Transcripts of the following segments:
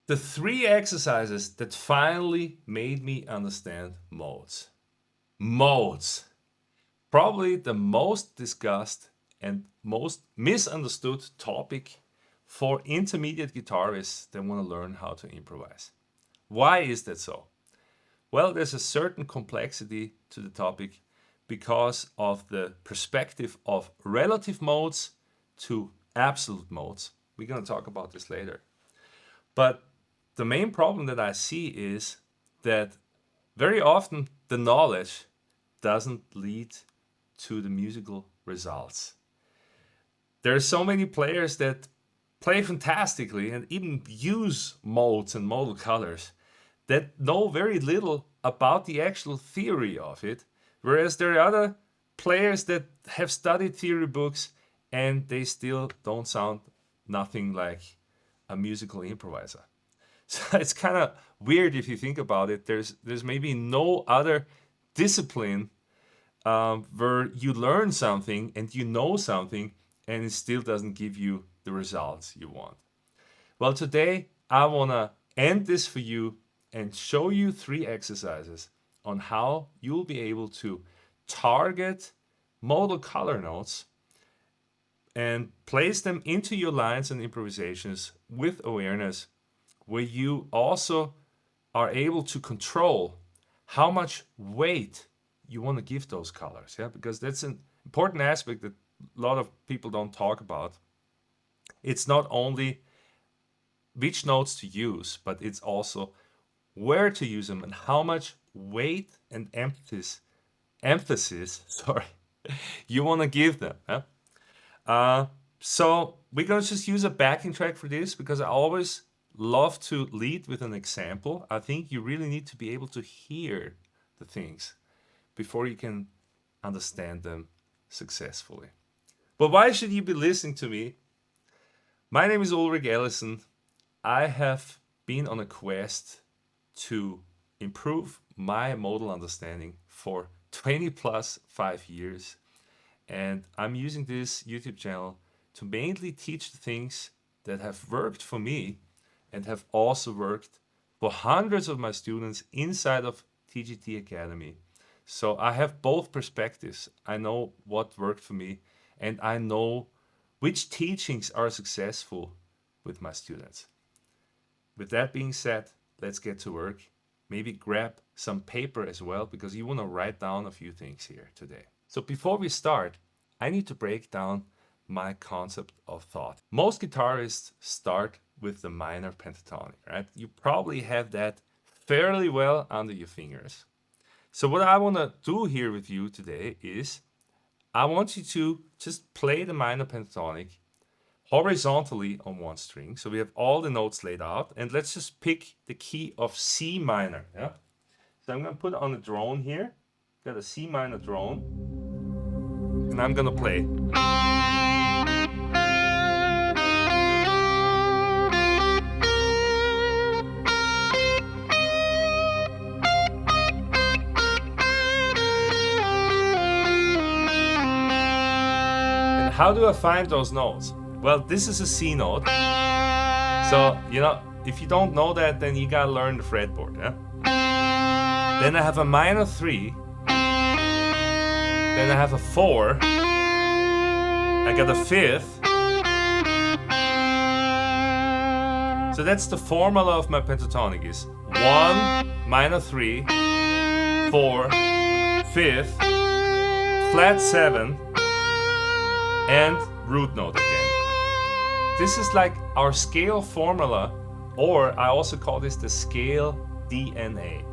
The 3 exercises that finally made me understand modes. Modes. Probably the most discussed and most misunderstood topic for intermediate guitarists that want to learn how to improvise. Why is that so? Well, there's a certain complexity to the topic because of the perspective of relative modes to absolute modes. We're going to talk about this later. But the main problem that I see is that very often the knowledge doesn't lead to the musical results. There are so many players that play fantastically and even use modes and modal colors that know very little about the actual theory of it, whereas there are other players that have studied theory books and they still don't sound nothing like a musical improviser. So it's kind of weird if you think about it. There's maybe no other discipline where you learn something and you know something and it still doesn't give you the results you want. Well, today I want to end this for you and show you 3 exercises on how you'll be able to target modal color notes and place them into your lines and improvisations with awareness, where you also are able to control how much weight you want to give those colors. Yeah, because that's an important aspect that a lot of people don't talk about. It's not only which notes to use, but it's also where to use them and how much weight and emphasis you want to give them. So we're going to just use a backing track for this because I always love to lead with an example. I think you really need to be able to hear the things before you can understand them successfully. But why should you be listening to me? My name is Ulrich Ellison. I have been on a quest to improve my modal understanding for 20 plus 5 years. And I'm using this YouTube channel to mainly teach the things that have worked for me and have also worked for hundreds of my students inside of TGT Academy. So I have both perspectives. I know what worked for me and I know which teachings are successful with my students. With that being said, let's get to work. Maybe grab some paper as well because you want to write down a few things here today. So before we start, I need to break down my concept of thought. Most guitarists start with the minor pentatonic, right? You probably have that fairly well under your fingers. So what I want to do here with you today is I want you to just play the minor pentatonic horizontally on one string. So we have all the notes laid out and let's just pick the key of C minor. Yeah. So I'm going to put it on a drone here. Got a C minor drone and I'm going to play. How do I find those notes? Well, this is a C note. So, if you don't know that, then you gotta learn the fretboard, yeah? Then I have a minor 3. Then I have a 4. I got a 5th. So that's the formula of my pentatonic is 1, minor 3, 4, 5th, flat 7, and root note again. This is like our scale formula, or I also call this the scale DNA.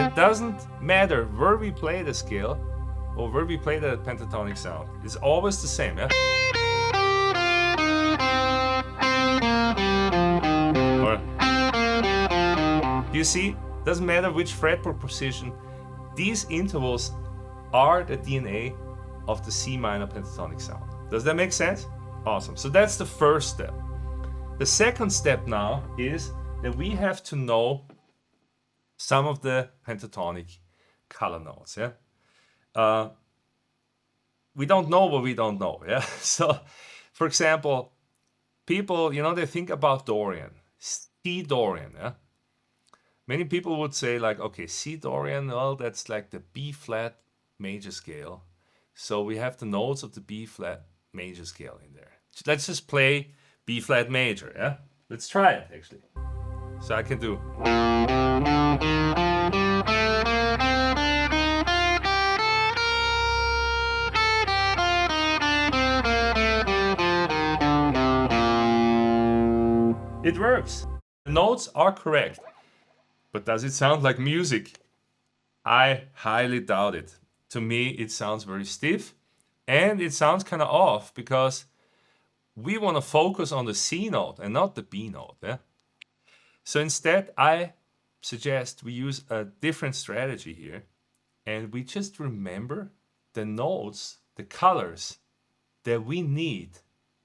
It doesn't matter where we play the scale or where we play the pentatonic sound. It's always the same, yeah? Or, you see, doesn't matter which fretboard position. These intervals are the DNA of the C minor pentatonic sound. Does that make sense? Awesome. So that's the first step. The second step now is that we have to know some of the pentatonic color notes. Yeah. we don't know what we don't know. Yeah. So, for example, people, they think about Dorian, C Dorian. Yeah. Many people would say like, okay, C Dorian, well, that's like the B flat major scale. So we have the notes of the B flat major scale in there. Let's just play B flat major. Yeah. Let's try it actually. So I can do. It works. The notes are correct. But does it sound like music? I highly doubt it. To me, it sounds very stiff and it sounds kind of off because we want to focus on the C note and not the B note. Yeah? So instead, I suggest we use a different strategy here and we just remember the notes, the colors that we need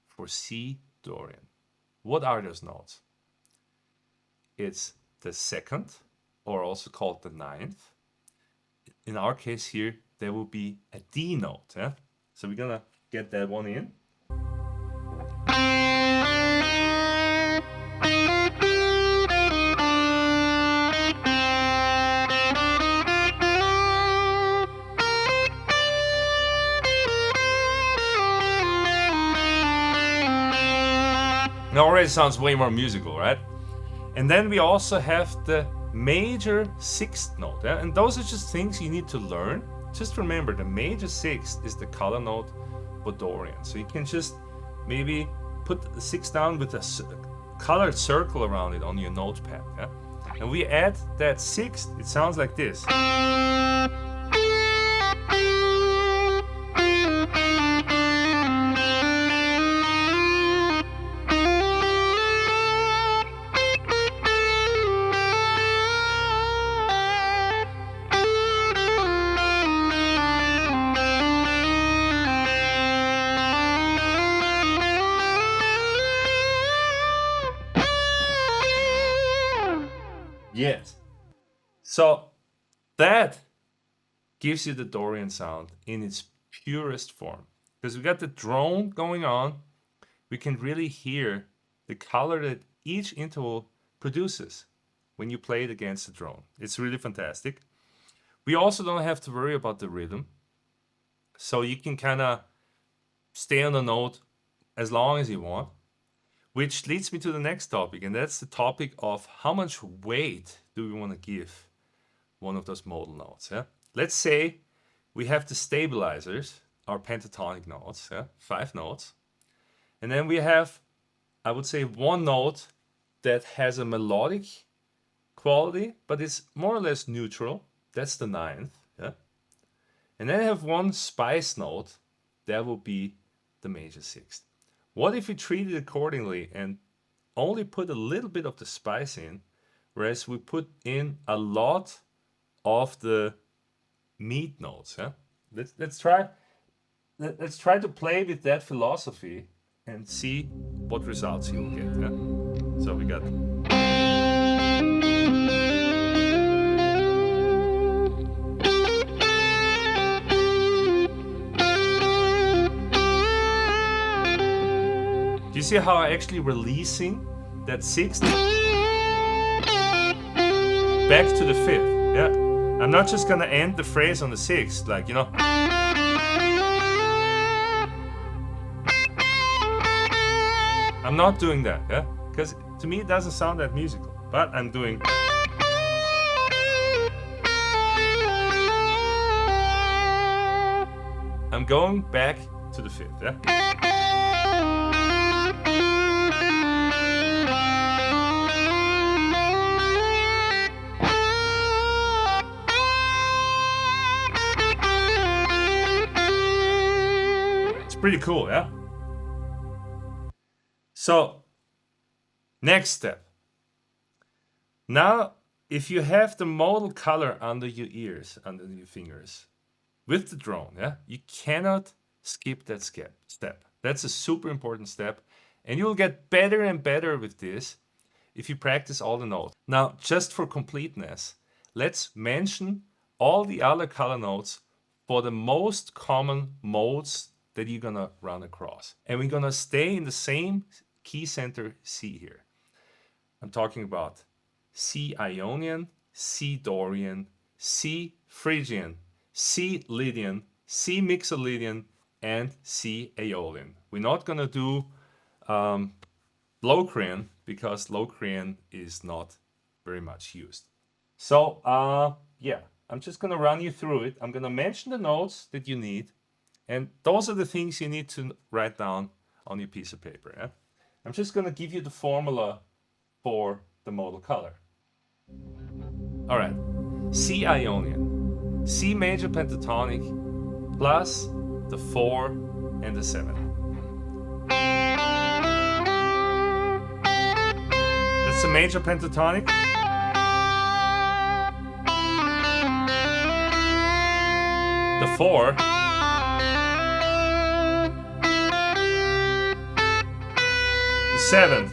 for C Dorian. What are those notes? It's the second, or also called the ninth. In our case here, there will be a D note. Yeah? So we're gonna get that one in. It already sounds way more musical, right? And then we also have the major sixth note. Yeah? And those are just things you need to learn. Just remember, the major sixth is the color note for Dorian. So you can just maybe put the sixth down with a colored circle around it on your notepad. Yeah? And we add that sixth, it sounds like this. Yes. So that gives you the Dorian sound in its purest form. Because we got the drone going on, we can really hear the color that each interval produces when you play it against the drone. It's really fantastic. We also don't have to worry about the rhythm. So you can kind of stay on the note as long as you want. Which leads me to the next topic, and that's the topic of how much weight do we want to give one of those modal notes. Yeah? Let's say we have the stabilizers, our pentatonic notes, 5 notes. And then we have, I would say, one note that has a melodic quality, but it's more or less neutral. That's the 9th. Yeah? And then I have one spice note, that will be the major 6th. What if we treat it accordingly and only put a little bit of the spice in, whereas we put in a lot of the meat notes? Yeah? Let's try to play with that philosophy and see what results you'll get. Yeah? So we got. Do you see how I'm actually releasing that 6th back to the 5th? Yeah, I'm not just gonna end the phrase on the 6th, like, I'm not doing that, yeah, because to me it doesn't sound that musical. But I'm doing. I'm going back to the 5th, yeah. Pretty cool, yeah? So, next step. Now, if you have the modal color under your ears, under your fingers, with the drone, yeah, you cannot skip that step. That's a super important step, and you'll get better and better with this if you practice all the notes. Now, just for completeness, let's mention all the other color notes for the most common modes that you're gonna run across. And we're gonna stay in the same key center C here. I'm talking about C Ionian, C Dorian, C Phrygian, C Lydian, C Mixolydian, and C Aeolian. We're not gonna do Locrian because Locrian is not very much used. So yeah, I'm just gonna run you through it. I'm gonna mention the notes that you need, and those are the things you need to write down on your piece of paper. Yeah? I'm just gonna give you the formula for the modal color. All right, C Ionian, C major pentatonic, plus the 4 and the 7. That's a major pentatonic. The 4. The 7.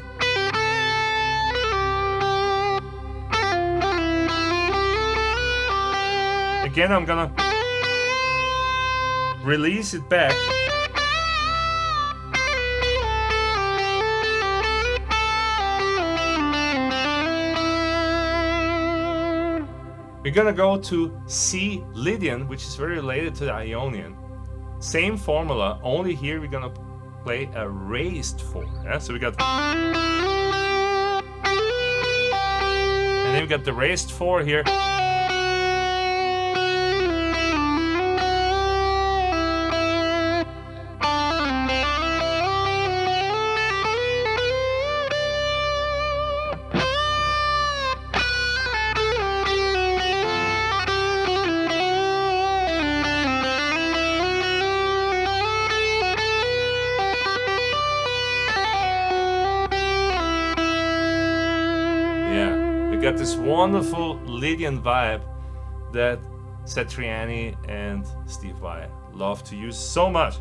Again, I'm gonna release it back. We're gonna go to C Lydian, which is very related to the Ionian. Same formula, only here we're gonna play a raised 4. Yeah? So we got, and then we got the raised 4 here. Got this wonderful Lydian vibe that Satriani and Steve Vai love to use so much.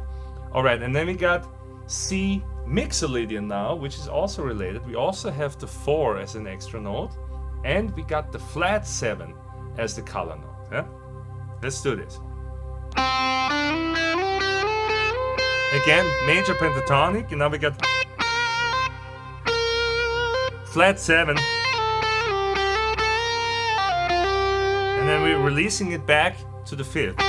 All right, and then we got C Mixolydian now, which is also related. We also have the 4 as an extra note, and we got the flat 7 as the color note. Yeah? Let's do this. Again, major pentatonic, and now we got flat 7. And then we're releasing it back to the 5th.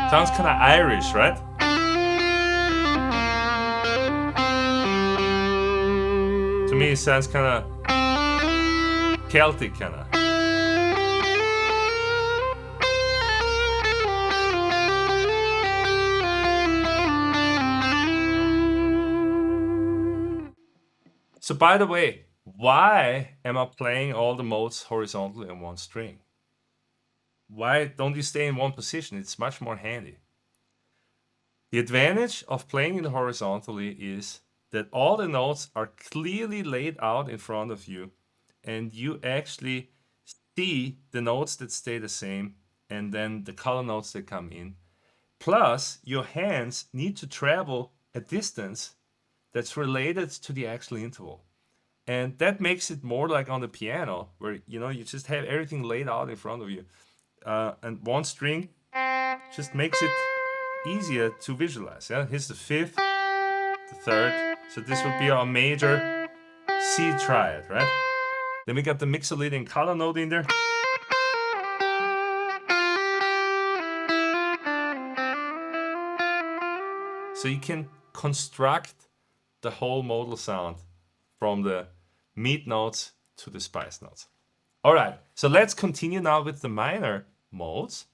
Sounds kind of Irish, right? To me, it sounds kind of Celtic, kind of. So by the way, why am I playing all the modes horizontally on one string? Why don't you stay in one position? It's much more handy. The advantage of playing it horizontally is that all the notes are clearly laid out in front of you, and you actually see the notes that stay the same and then the color notes that come in. Plus, your hands need to travel a distance that's related to the actual interval. And that makes it more like on the piano, where you just have everything laid out in front of you. And one string just makes it easier to visualize. Yeah? Here's the 5th, the 3rd. So this would be our major C triad, right? Then we got the Mixolydian color note in there. So you can construct the whole modal sound from the meat notes to the spice notes. All right, so let's continue now with the minor modes.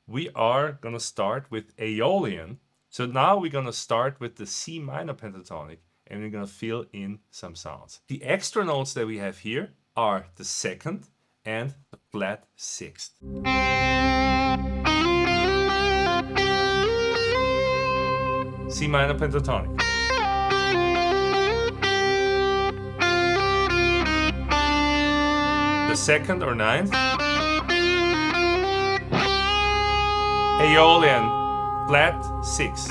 We are going to start with Aeolian. So now we're going to start with the C minor pentatonic, and we're going to fill in some sounds. The extra notes that we have here are the 2nd and the flat 6th. C minor pentatonic. The 2nd or 9th. Aeolian, flat 6.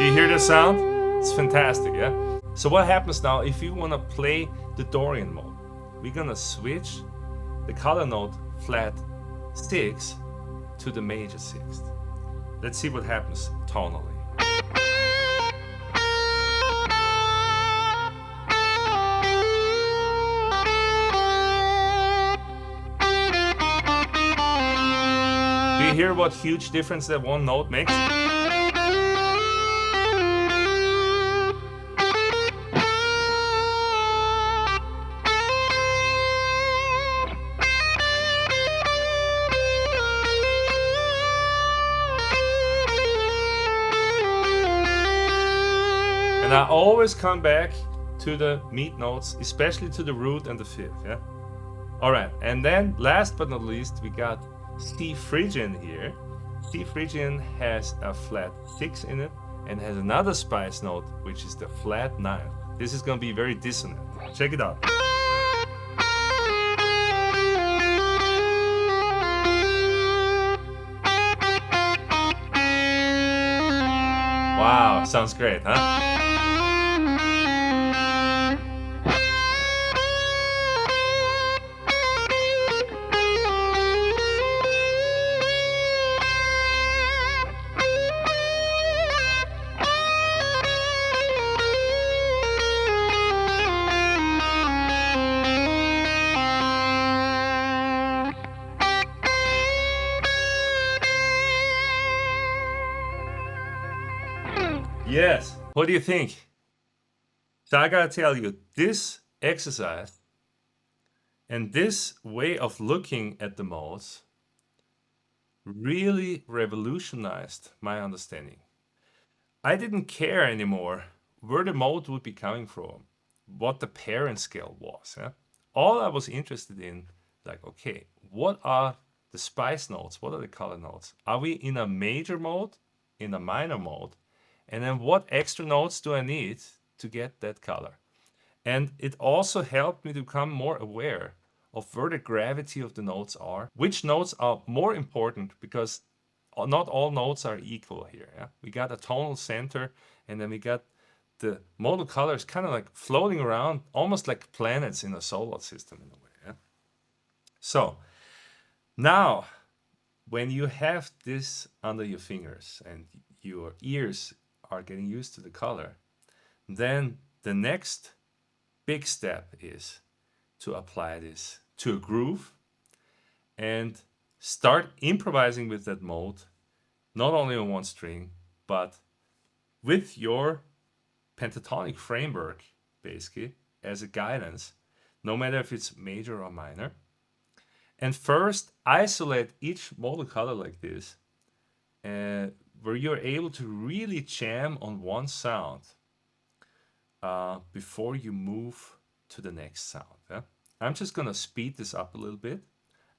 You hear the sound? It's fantastic, yeah? So what happens now if you want to play the Dorian mode? We're gonna switch the color note flat 6 to the major 6th. Let's see what happens tonally. Do you hear what huge difference that one note makes? And I always come back to the mid notes, especially to the root and the fifth, yeah? All right, and then last but not least, we got C Phrygian here. C Phrygian has a flat 6 in it and has another spice note, which is the flat 9. This is gonna be very dissonant. Check it out. Wow, sounds great, huh? Yes. What do you think? So I gotta tell you, this exercise and this way of looking at the modes really revolutionized my understanding. I didn't care anymore where the mode would be coming from, what the parent scale was. Yeah? All I was interested in, like, okay, what are the spice notes? What are the color notes? Are we in a major mode, in a minor mode? And then what extra notes do I need to get that color? And it also helped me to become more aware of where the gravity of the notes are, which notes are more important, because not all notes are equal here. Yeah? We got a tonal center, and then we got the modal colors kind of like floating around, almost like planets in a solar system in a way. Yeah? So now, when you have this under your fingers and your ears are getting used to the color, then the next big step is to apply this to a groove and start improvising with that mode, not only on one string, but with your pentatonic framework, basically, as a guidance, no matter if it's major or minor. And first, isolate each modal color like this, where you're able to really jam on one sound before you move to the next sound. Yeah? I'm just gonna speed this up a little bit.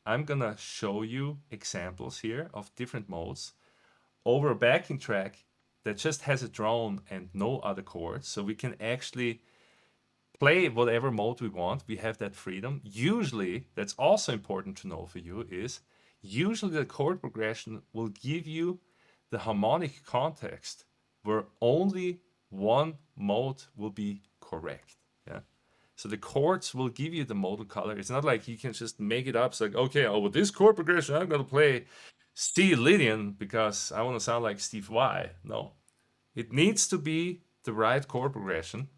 I'm gonna show you examples here of different modes over a backing track that just has a drone and no other chords, so we can actually play whatever mode we want. We have that freedom. Usually, that's also important to know for you, is usually the chord progression will give you the harmonic context where only one mode will be correct. Yeah. So the chords will give you the modal color. It's not like you can just make it up. It's like, okay, oh, with this chord progression, I'm gonna play C Lydian because I want to sound like Steve Vai. No, it needs to be the right chord progression.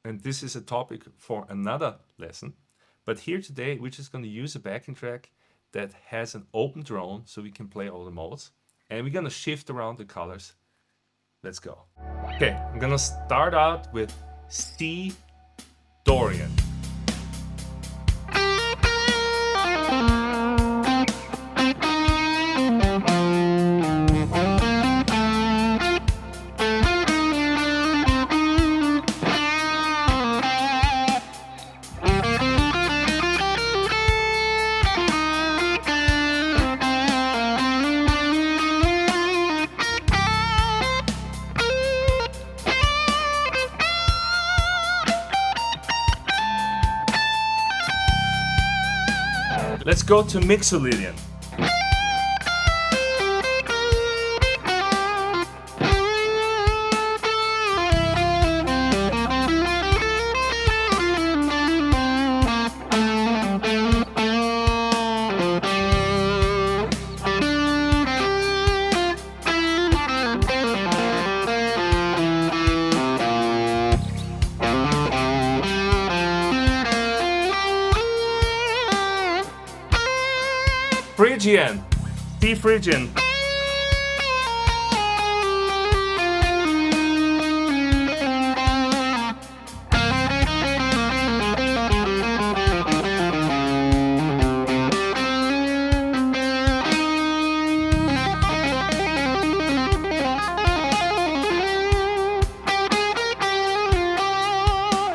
And this is a topic for another lesson. But here today, we're just going to use a backing track that has an open drone so we can play all the modes. And we're going to shift around the colors. Let's go. Okay, I'm going to start out with C Dorian. Let's go to Mixolydian. Phrygian, C Phrygian.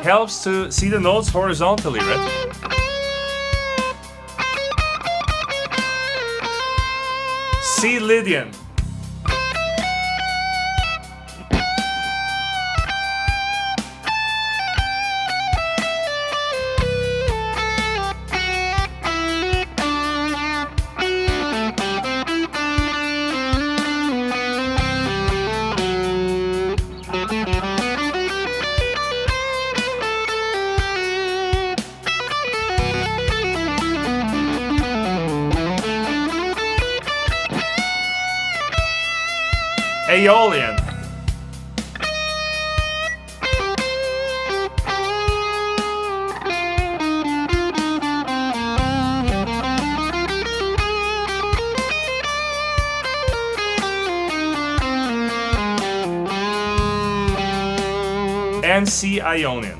Helps to see the notes horizontally, right? C Lydian. Aeolian. And C Ionian.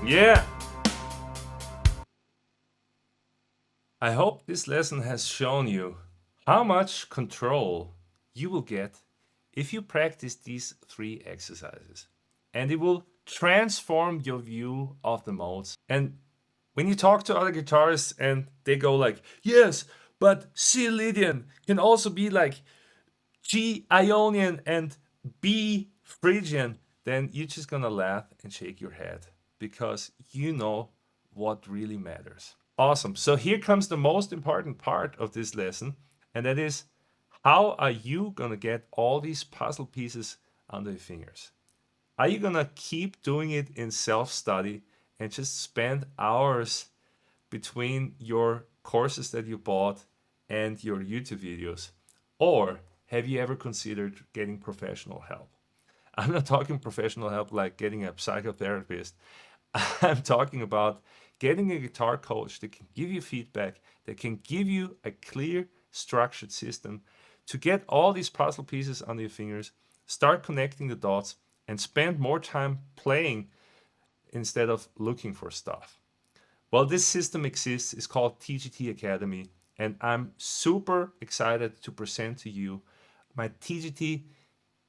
Yeah. I hope this lesson has shown you how much control you will get if you practice these 3 exercises. And it will transform your view of the modes. And when you talk to other guitarists and they go like, yes, but C Lydian can also be like G Ionian and B Phrygian, then you're just gonna laugh and shake your head because you know what really matters. Awesome. So here comes the most important part of this lesson, and that is, how are you gonna get all these puzzle pieces under your fingers? Are you gonna keep doing it in self-study and just spend hours between your courses that you bought and your YouTube videos? Or have you ever considered getting professional help? I'm not talking professional help like getting a psychotherapist. I'm talking about getting a guitar coach that can give you feedback, that can give you a clear, structured system to get all these puzzle pieces under your fingers, start connecting the dots, and spend more time playing instead of looking for stuff. Well, this system exists. It's called TGT Academy, and I'm super excited to present to you my TGT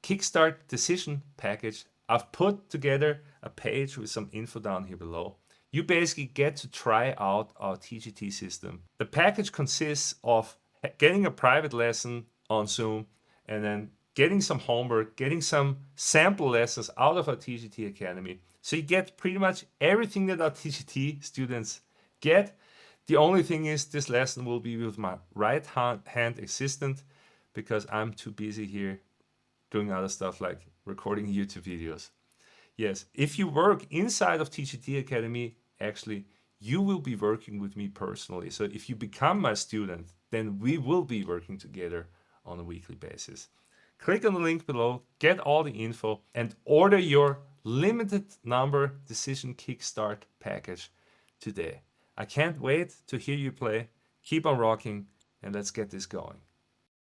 Kickstart Decision package. I've put together a page with some info down here below. You basically get to try out our TGT system. The package consists of getting a private lesson on Zoom and then getting some homework, getting some sample lessons out of our TGT Academy. So you get pretty much everything that our TGT students get. The only thing is this lesson will be with my right hand assistant because I'm too busy here doing other stuff like recording YouTube videos. Yes, if you work inside of TGT Academy, actually, you will be working with me personally. So if you become my student, then we will be working together on a weekly basis. Click on the link below, get all the info, and order your limited number Decision Kickstart package today. I can't wait to hear you play. Keep on rocking, and let's get this going.